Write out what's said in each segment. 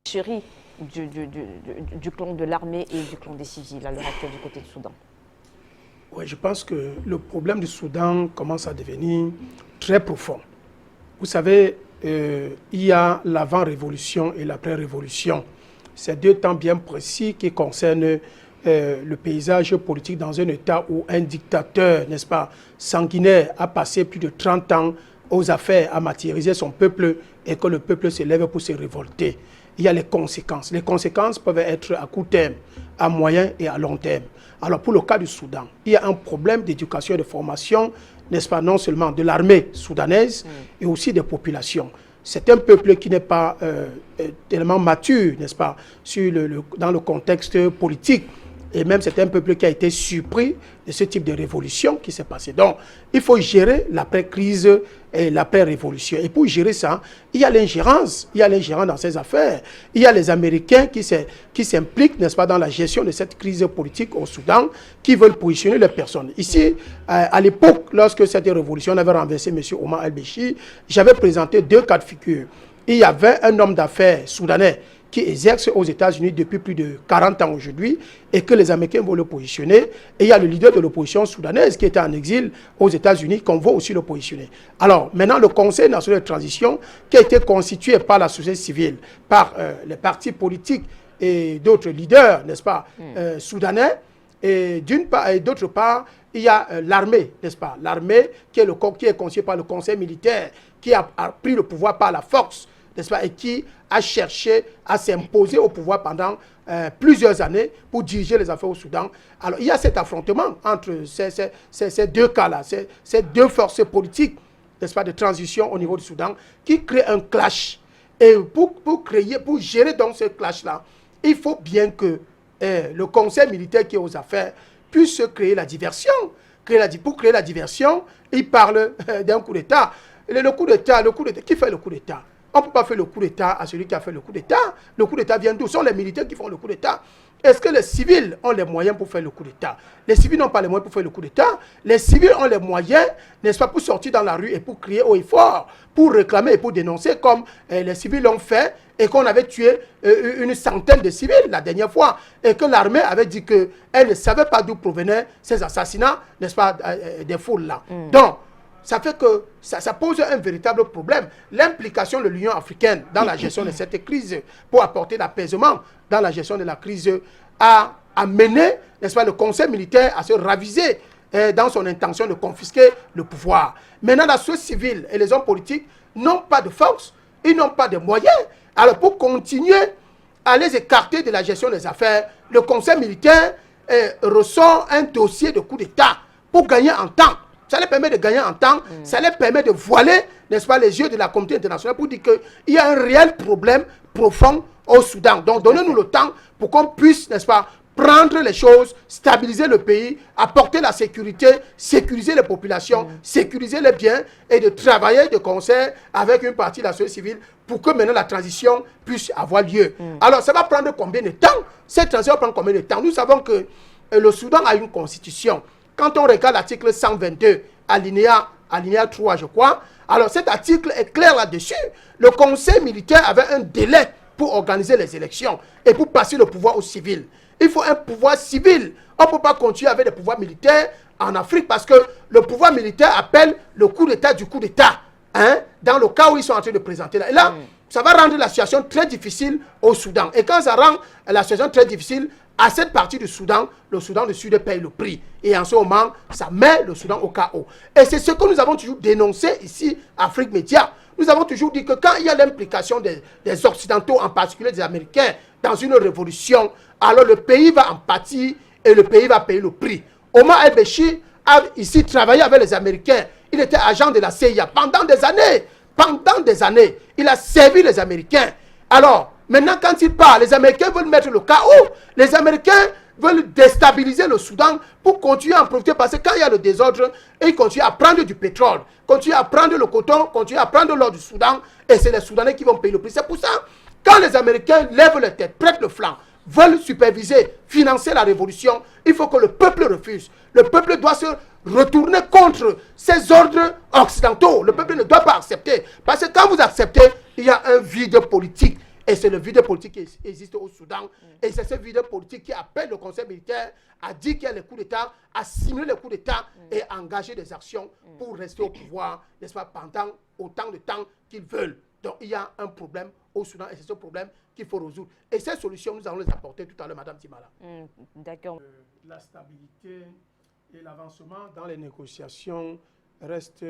chérie du clan de l'armée et du clan des civils à l'heure actuelle du côté du Soudan? Oui, je pense que le problème du Soudan commence à devenir très profond. Vous savez, il y a l'avant-révolution et l'après-révolution. C'est deux temps bien précis qui concernent le paysage politique dans un État où un dictateur, n'est-ce pas, sanguinaire, a passé plus de 30 ans aux affaires à martyriser son peuple et que le peuple se lève pour se révolter. Il y a les conséquences. Les conséquences peuvent être à court terme, à moyen et à long terme. Alors pour le cas du Soudan, il y a un problème d'éducation et de formation, n'est-ce pas, non seulement de l'armée soudanaise et aussi des populations. C'est un peuple qui n'est pas tellement mature, n'est-ce pas, dans le contexte politique. Et même c'est un peuple qui a été surpris de ce type de révolution qui s'est passé. Donc, il faut gérer l'après-crise et l'après-révolution. Et pour gérer ça, il y a l'ingérence. Il y a l'ingérence dans ces affaires. Il y a les Américains qui s'impliquent, n'est-ce pas, dans la gestion de cette crise politique au Soudan, qui veulent positionner les personnes. Ici, à l'époque, lorsque cette révolution avait renversé M. Omar el-Béchir, j'avais présenté deux cas de figure. Il y avait un homme d'affaires soudanais qui exerce aux États-Unis depuis plus de 40 ans aujourd'hui et que les Américains vont le positionner. Et il y a le leader de l'opposition soudanaise qui était en exil aux États-Unis qu'on va aussi le positionner. Alors, maintenant, le Conseil national de transition qui a été constitué par la société civile, par les partis politiques et d'autres leaders, n'est-ce pas, soudanais, et d'une part, et d'autre part, il y a l'armée, n'est-ce pas, l'armée qui est constituée par le Conseil militaire, qui a pris le pouvoir par la force, n'est-ce pas, et qui a cherché à s'imposer au pouvoir pendant plusieurs années pour diriger les affaires au Soudan. Alors, il y a cet affrontement entre ces deux cas-là, ces deux forces politiques, n'est-ce pas, de transition au niveau du Soudan, qui créent un clash. Et pour gérer donc ce clash-là, il faut bien que le conseil militaire qui est aux affaires puisse créer la diversion. Pour créer la diversion, il parle d'un coup d'État. Le coup d'État, qui fait le coup d'État? On ne peut pas faire le coup d'État à celui qui a fait le coup d'État. Le coup d'État vient d'où? Ce sont les militaires qui font le coup d'État. Est-ce que les civils ont les moyens pour faire le coup d'État? Les civils n'ont pas les moyens pour faire le coup d'État. Les civils ont les moyens, n'est-ce pas, pour sortir dans la rue et pour crier haut et fort, pour réclamer et pour dénoncer comme les civils l'ont fait et qu'on avait tué une centaine de civils la dernière fois et que l'armée avait dit qu'elle ne savait pas d'où provenaient ces assassinats, n'est-ce pas, des foules là. Donc, ça fait que ça pose un véritable problème. L'implication de l'Union africaine dans la gestion de cette crise pour apporter l'apaisement dans la gestion de la crise a amené, n'est-ce pas, le conseil militaire à se raviser dans son intention de confisquer le pouvoir. Maintenant, la société civile et les hommes politiques n'ont pas de force, ils n'ont pas de moyens. Alors, pour continuer à les écarter de la gestion des affaires, le conseil militaire ressort un dossier de coup d'État pour gagner en temps. Ça les permet de gagner en temps, ça les permet de voiler, n'est-ce pas, les yeux de la communauté internationale pour dire qu'il y a un réel problème profond au Soudan. Donc, donnez-nous le temps pour qu'on puisse, n'est-ce pas, prendre les choses, stabiliser le pays, apporter la sécurité, sécuriser les populations, sécuriser les biens et de travailler de concert avec une partie de la société civile pour que maintenant la transition puisse avoir lieu. Alors, ça va prendre combien de temps? Cette transition va prendre combien de temps? Nous savons que le Soudan a une constitution. Quand on regarde l'article 122, alinéa 3, je crois, alors cet article est clair là-dessus. Le conseil militaire avait un délai pour organiser les élections et pour passer le pouvoir aux civils. Il faut un pouvoir civil. On ne peut pas continuer avec des pouvoirs militaires en Afrique parce que le pouvoir militaire appelle le coup d'État du coup d'État. Hein, dans le cas où ils sont en train de présenter là. Et là, ça va rendre la situation très difficile au Soudan. Et quand ça rend la situation très difficile, à cette partie du Soudan, le Soudan du Sud paye le prix. Et en ce moment, ça met le Soudan au chaos. Et c'est ce que nous avons toujours dénoncé ici, Afrique Média. Nous avons toujours dit que quand il y a l'implication des Occidentaux, en particulier des Américains, dans une révolution, alors le pays va en pâtir et le pays va payer le prix. Omar el-Béchir a ici travaillé avec les Américains. Il était agent de la CIA pendant des années. Pendant des années, il a servi les Américains. Alors, maintenant, quand il part, les Américains veulent mettre le chaos. Les Américains veulent déstabiliser le Soudan pour continuer à en profiter. Parce que quand il y a le désordre, ils continuent à prendre du pétrole, continuent à prendre le coton, continuent à prendre l'or du Soudan. Et c'est les Soudanais qui vont payer le prix. C'est pour ça, quand les Américains lèvent la tête, prêtent le flanc, veulent superviser, financer la révolution, il faut que le peuple refuse. Le peuple doit se retourner contre ces ordres occidentaux. Le peuple ne doit pas accepter. Parce que quand vous acceptez, il y a un vide politique. Et c'est le vide politique qui existe au Soudan. Et c'est ce vide politique qui appelle le Conseil militaire à dire qu'il y a les coups d'État, à simuler les coups d'État et à engager des actions pour rester au pouvoir, n'est-ce pas, pendant autant de temps qu'ils veulent. Donc il y a un problème au Soudan et c'est ce problème qu'il faut résoudre. Et ces solutions, nous allons les apporter tout à l'heure, Madame Timala. D'accord. La stabilité et l'avancement dans les négociations restent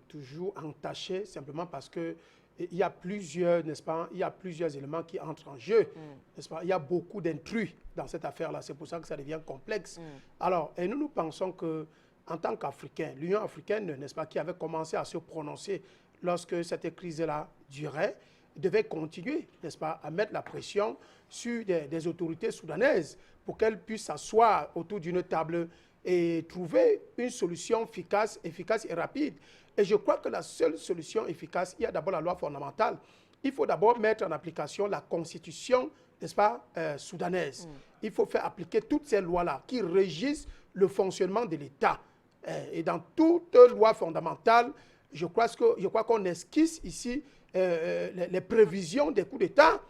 toujours entachés simplement parce que il y a plusieurs, n'est-ce pas, il y a plusieurs éléments qui entrent en jeu, n'est-ce pas. Il y a beaucoup d'intrus dans cette affaire-là, c'est pour ça que ça devient complexe. Alors, et nous pensons que en tant qu'Africains, l'Union africaine, n'est-ce pas, qui avait commencé à se prononcer lorsque cette crise-là durait, devait continuer, n'est-ce pas, à mettre la pression sur des autorités soudanaises pour qu'elles puissent s'asseoir autour d'une table et trouver une solution efficace et rapide. Et je crois que la seule solution efficace, il y a d'abord la loi fondamentale. Il faut d'abord mettre en application la constitution, n'est-ce pas, soudanaise. Il faut faire appliquer toutes ces lois-là qui régissent le fonctionnement de l'État. Et dans toute loi fondamentale, je crois qu'on esquisse ici les prévisions des coups d'État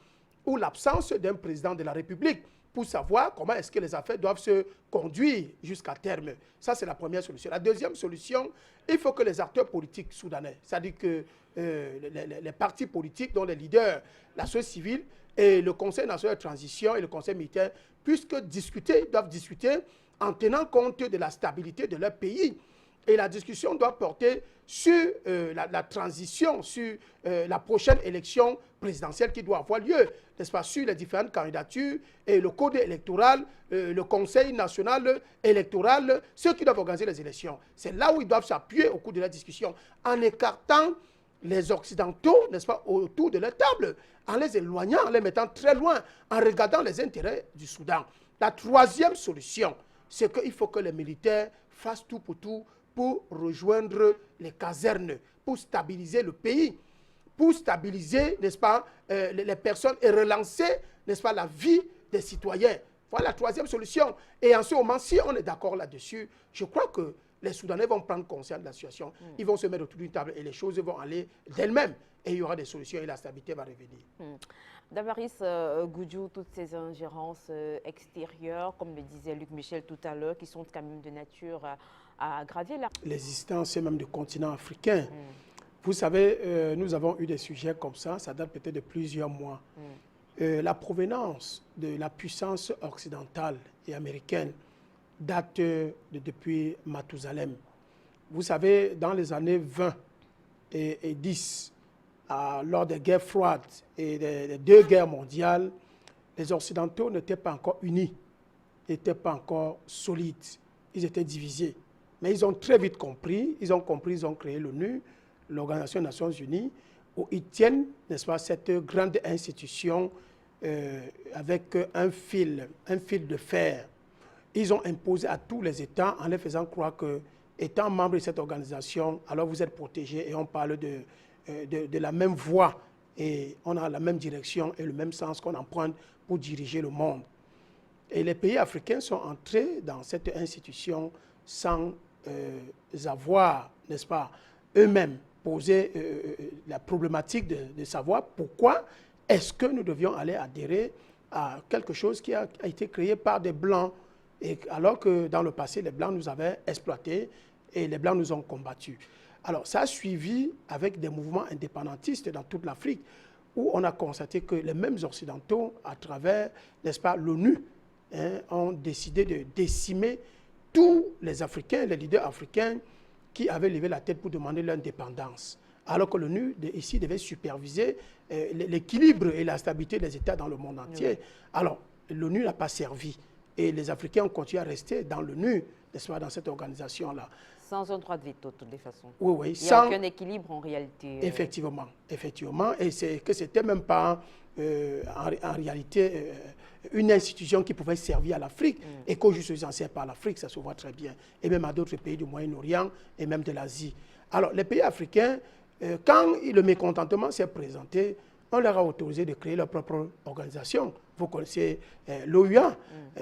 ou l'absence d'un président de la République pour savoir comment est-ce que les affaires doivent se conduire jusqu'à terme. Ça, c'est la première solution. La deuxième solution, il faut que les acteurs politiques soudanais, c'est-à-dire que les partis politiques, dont les leaders, la société civile et le Conseil national de transition et le Conseil militaire, doivent discuter en tenant compte de la stabilité de leur pays. Et la discussion doit porter sur la transition, sur la prochaine élection présidentielle qui doit avoir lieu, n'est-ce pas, sur les différentes candidatures, et le code électoral, le Conseil national électoral, ceux qui doivent organiser les élections. C'est là où ils doivent s'appuyer au cours de la discussion, en écartant les Occidentaux, n'est-ce pas, autour de la table, en les éloignant, en les mettant très loin, en regardant les intérêts du Soudan. La troisième solution, c'est qu'il faut que les militaires fassent tout pour rejoindre les casernes, pour stabiliser le pays, pour stabiliser, n'est-ce pas, les personnes et relancer, n'est-ce pas, la vie des citoyens. Voilà la troisième solution. Et en ce moment, si on est d'accord là-dessus, je crois que les Soudanais vont prendre conscience de la situation. Ils vont se mettre autour d'une table et les choses vont aller d'elles-mêmes. Et il y aura des solutions et la stabilité va revenir. Damaris Gudju, toutes ces ingérences extérieures, comme le disait Luc Michel tout à l'heure, qui sont quand même de nature à aggraver l'existence même du continent africain. Vous savez, nous avons eu des sujets comme ça date peut-être de plusieurs mois. La provenance de la puissance occidentale et américaine date depuis Mathusalem. Vous savez, dans les années 20 et 10, lors des guerres froides et des deux guerres mondiales, les Occidentaux n'étaient pas encore unis, n'étaient pas encore solides, ils étaient divisés. Mais ils ont très vite compris, ils ont créé l'ONU, l'Organisation des Nations Unies, où ils tiennent, n'est-ce pas, cette grande institution avec un fil de fer. Ils ont imposé à tous les États en leur faisant croire que, étant membre de cette organisation, alors vous êtes protégés et on parle de la même voie et on a la même direction et le même sens qu'on emprunte pour diriger le monde. Et les pays africains sont entrés dans cette institution sans avoir, n'est-ce pas, eux-mêmes posé la problématique de savoir pourquoi est-ce que nous devions aller adhérer à quelque chose qui a été créé par des Blancs, et alors que dans le passé, les Blancs nous avaient exploités et les Blancs nous ont combattus. Alors, ça a suivi avec des mouvements indépendantistes dans toute l'Afrique, où on a constaté que les mêmes Occidentaux, à travers, n'est-ce pas, l'ONU, ont décidé de décimer tous les Africains, les leaders africains qui avaient levé la tête pour demander l'indépendance. Alors que l'ONU, ici, devait superviser l'équilibre et la stabilité des États dans le monde entier. Oui. Alors, l'ONU n'a pas servi. Et les Africains ont continué à rester dans l'ONU, n'est-ce pas, dans cette organisation-là. Sans un droit de veto, de toutes les façons. Oui, oui. Il n'y a aucun équilibre en réalité. Effectivement, effectivement. Et c'est que ce n'était même pas, en réalité, une institution qui pouvait servir à l'Afrique et qu'aujourd'hui s'en sert par l'Afrique, ça se voit très bien. Et même à d'autres pays du Moyen-Orient et même de l'Asie. Alors, les pays africains, quand le mécontentement s'est présenté, on leur a autorisé de créer leur propre organisation. Vous connaissez l'OUA,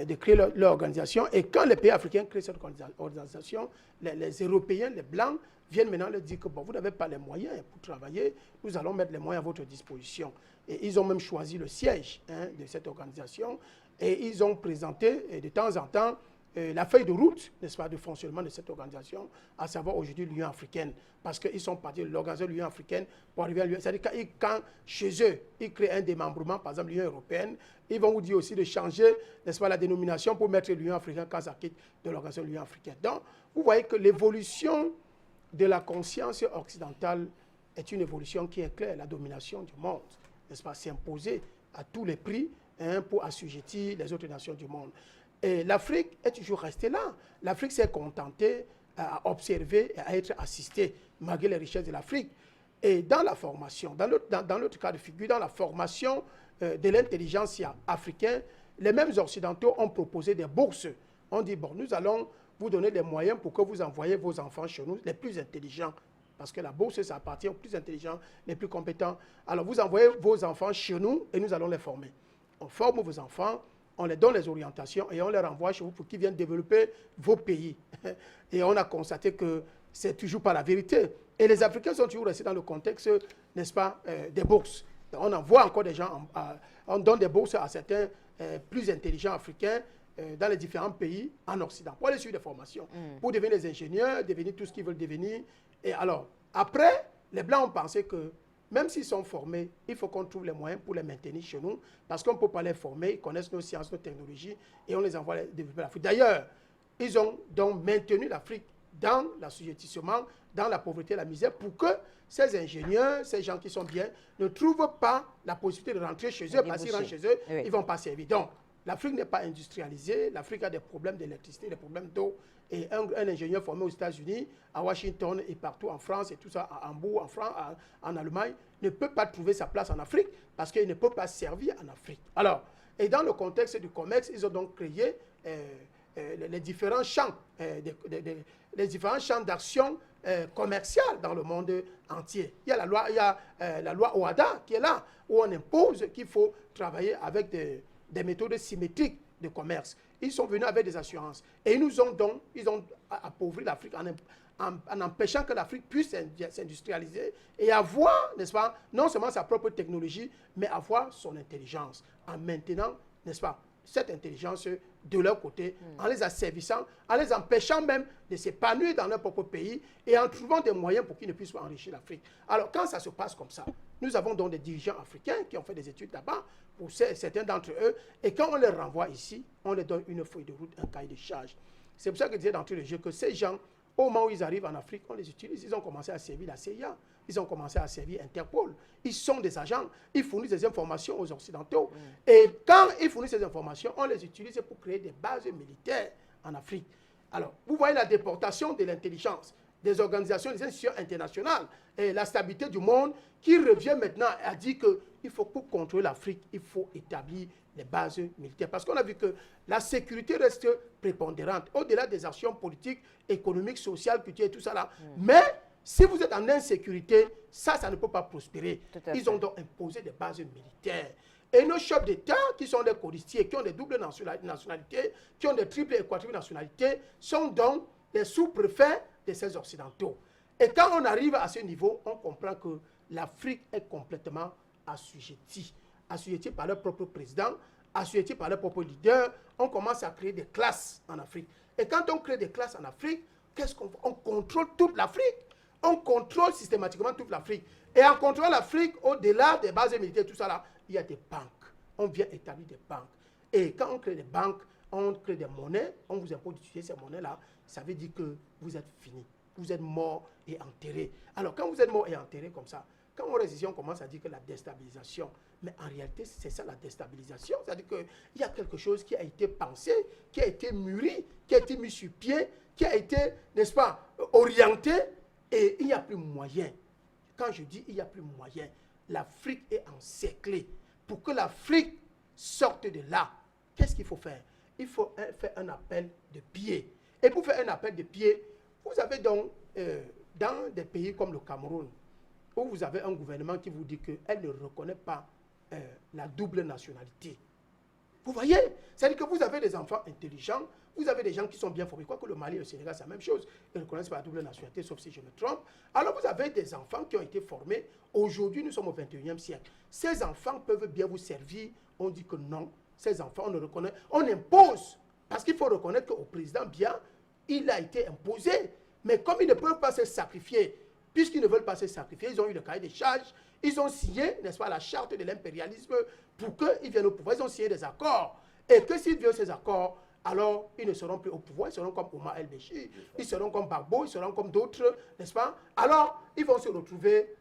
de créer leur organisation. Et quand les pays africains créent cette organisation, les Européens, les Blancs, viennent maintenant leur dire que bon, vous n'avez pas les moyens pour travailler, nous allons mettre les moyens à votre disposition. Et ils ont même choisi le siège de cette organisation et ils ont présenté de temps en temps la feuille de route, n'est-ce pas, de fonctionnement de cette organisation, à savoir aujourd'hui l'Union africaine. Parce qu'ils sont partis de l'organisation de l'Union africaine pour arriver à l'Union. C'est-à-dire quand chez eux, ils créent un démembrement, par exemple l'Union européenne, ils vont vous dire aussi de changer, n'est-ce pas, la dénomination pour mettre l'Union africaine quand ça quitte de l'organisation de l'Union africaine. Donc, vous voyez que l'évolution de la conscience occidentale est une évolution qui est claire. La domination du monde, n'est-ce pas, s'imposer à tous les prix pour assujettir les autres nations du monde. Et l'Afrique est toujours restée là. L'Afrique s'est contentée à observer et à être assistée, malgré les richesses de l'Afrique. Et dans la formation, dans l'autre cas de figure, dans la formation de l'intelligentsia africaine, les mêmes Occidentaux ont proposé des bourses. On dit, bon, nous allons vous donner des moyens pour que vous envoyez vos enfants chez nous, les plus intelligents. Parce que la bourse, ça appartient aux plus intelligents, les plus compétents. Alors, vous envoyez vos enfants chez nous et nous allons les former. On forme vos enfants, on les donne les orientations et on les renvoie chez vous pour qu'ils viennent développer vos pays. Et on a constaté que c'est toujours pas la vérité. Et les Africains sont toujours restés dans le contexte, n'est-ce pas, des bourses. On envoie encore des gens, on donne des bourses à certains plus intelligents africains dans les différents pays en Occident pour aller suivre des formations, pour devenir des ingénieurs, devenir tout ce qu'ils veulent devenir. Et alors, après, les Blancs ont pensé que même s'ils sont formés, il faut qu'on trouve les moyens pour les maintenir chez nous, parce qu'on ne peut pas les former, ils connaissent nos sciences, nos technologies, et on les envoie développer l'Afrique. D'ailleurs, ils ont donc maintenu l'Afrique dans l'assujettissement, dans la pauvreté et la misère, pour que ces ingénieurs, ces gens qui sont bien, ne trouvent pas la possibilité de rentrer chez eux, parce qu'ils rentrent chez eux, ils ne vont pas servir. Donc, l'Afrique n'est pas industrialisée, l'Afrique a des problèmes d'électricité, des problèmes d'eau. Et un ingénieur formé aux États-Unis, à Washington et partout en France et tout ça, à Hambourg, en France, en Allemagne, ne peut pas trouver sa place en Afrique parce qu'il ne peut pas servir en Afrique. Alors, et dans le contexte du commerce, ils ont donc créé les différents champs, les différents champs d'action commerciale dans le monde entier. Il y a la loi OHADA qui est là, où on impose qu'il faut travailler avec des méthodes symétriques de commerce. Ils sont venus avec des assurances. Et ils ont appauvri l'Afrique en empêchant que l'Afrique puisse s'industrialiser et avoir, n'est-ce pas, non seulement sa propre technologie, mais avoir son intelligence, en maintenant, n'est-ce pas, cette intelligence de leur côté, en les asservissant, en les empêchant même de s'épanouir dans leur propre pays et en trouvant des moyens pour qu'ils ne puissent pas enrichir l'Afrique. Alors, quand ça se passe comme ça, nous avons donc des dirigeants africains qui ont fait des études là-bas, pour certains d'entre eux, et quand on les renvoie ici, on leur donne une feuille de route, un cahier de charge. C'est pour ça que je disais d'entrée de jeu que ces gens, au moment où ils arrivent en Afrique, on les utilise. Ils ont commencé à servir la CIA, ils ont commencé à servir Interpol. Ils sont des agents, ils fournissent des informations aux Occidentaux. Et quand ils fournissent ces informations, on les utilise pour créer des bases militaires en Afrique. Alors, vous voyez la déportation de l'intelligence des organisations, des institutions internationales et la stabilité du monde qui revient maintenant à dire qu'il faut, pour contrôler l'Afrique, il faut établir des bases militaires. Parce qu'on a vu que la sécurité reste prépondérante, au-delà des actions politiques, économiques, sociales, culturelles et tout ça là. Mais si vous êtes en insécurité, ça ne peut pas prospérer. Ils ont donc imposé des bases militaires. Et nos chefs d'État, qui sont des codistiers, qui ont des doubles nationalités, qui ont des triples et quadruples nationalités, sont donc des sous-préfets de ces Occidentaux. Et quand on arrive à ce niveau, on comprend que l'Afrique est complètement assujettie. Assujettie par leur propre président, assujettie par leur propre leader. On commence à créer des classes en Afrique. Et quand on crée des classes en Afrique, qu'est-ce qu'on fait? On contrôle toute l'Afrique. On contrôle systématiquement toute l'Afrique. Et en contrôlant l'Afrique, au-delà des bases militaires, tout ça là, il y a des banques. On vient établir des banques. Et quand on crée des banques, on crée des monnaies, on vous impose d'utiliser ces monnaies-là, ça veut dire que vous êtes fini. Vous êtes mort et enterré. Alors, quand vous êtes mort et enterré comme ça, quand on résiste, on commence à dire que la déstabilisation, mais en réalité, c'est ça la déstabilisation. C'est-à-dire qu'il y a quelque chose qui a été pensé, qui a été mûri, qui a été mis sur pied, qui a été, n'est-ce pas, orienté, et il n'y a plus moyen. Quand je dis il n'y a plus moyen, l'Afrique est encerclée. Pour que l'Afrique sorte de là, qu'est-ce qu'il faut faire? Il faut faire un appel de pied. Et pour faire un appel de pied, vous avez donc, dans des pays comme le Cameroun, où vous avez un gouvernement qui vous dit qu'elle ne reconnaît pas la double nationalité. Vous voyez? C'est-à-dire que vous avez des enfants intelligents, vous avez des gens qui sont bien formés. Quoique le Mali et le Sénégal, c'est la même chose. Ils reconnaissent pas la double nationalité, sauf si je me trompe. Alors vous avez des enfants qui ont été formés. Aujourd'hui, nous sommes au 21e siècle. Ces enfants peuvent bien vous servir. On dit que non. Ces enfants, on ne reconnaît. On impose. Parce qu'il faut reconnaître qu'au président bien, il a été imposé. Mais comme ils ne peuvent pas se sacrifier, puisqu'ils ne veulent pas se sacrifier, ils ont eu le cahier des charges, ils ont signé, n'est-ce pas, la charte de l'impérialisme pour qu'ils viennent au pouvoir. Ils ont signé des accords. Et que s'ils violent ces accords, alors ils ne seront plus au pouvoir, ils seront comme Omar El-Béchir, ils seront comme Gbagbo, ils seront comme d'autres, n'est-ce pas? Alors, ils vont se retrouver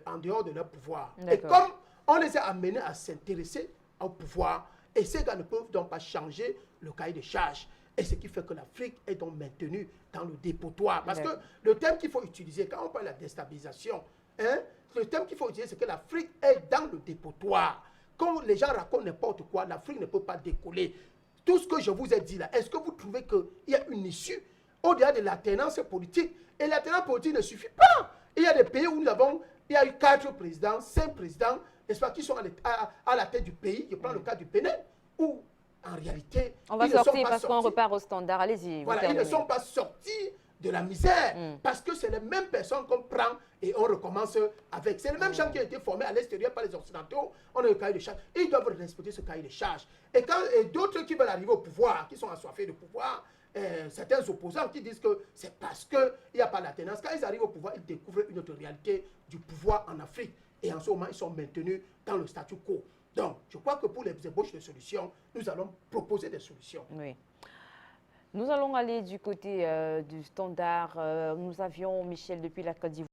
en dehors de leur pouvoir. Et comme on les a amenés à s'intéresser au pouvoir, et ces gars ne peuvent donc pas changer le cahier de charges. Et ce qui fait que l'Afrique est donc maintenue dans le dépotoir. Parce que le thème qu'il faut utiliser, quand on parle de la déstabilisation, hein, le thème qu'il faut utiliser, c'est que l'Afrique est dans le dépotoir. Quand les gens racontent n'importe quoi, l'Afrique ne peut pas décoller. Tout ce que je vous ai dit là, est-ce que vous trouvez qu'il y a une issue au-delà de l'alternance politique? Et l'alternance politique ne suffit pas. Il y a des pays où il y a eu 4 présidents, 5 présidents, n'est-ce pas, qui sont à la tête du pays. Je prends le cas du Bénin, où en réalité, on va sortir parce qu'on repart au standard. Allez-y. Voilà, ils ne sont pas sortis de la misère parce que c'est les mêmes personnes qu'on prend et on recommence avec. C'est les mêmes gens qui ont été formés à l'extérieur par les Occidentaux. On a le cahier de charges. Ils doivent respecter ce cahier de charges. Et quand d'autres qui veulent arriver au pouvoir, qui sont assoiffés de pouvoir, certains opposants qui disent que c'est parce qu'il n'y a pas l'alternance. Quand ils arrivent au pouvoir, ils découvrent une autre réalité du pouvoir en Afrique. Et en ce moment, ils sont maintenus dans le statu quo. Donc, je crois que pour les ébauches de solutions, nous allons proposer des solutions. Oui. Nous allons aller du côté du standard. Nous avions Michel depuis la Côte d'Ivoire.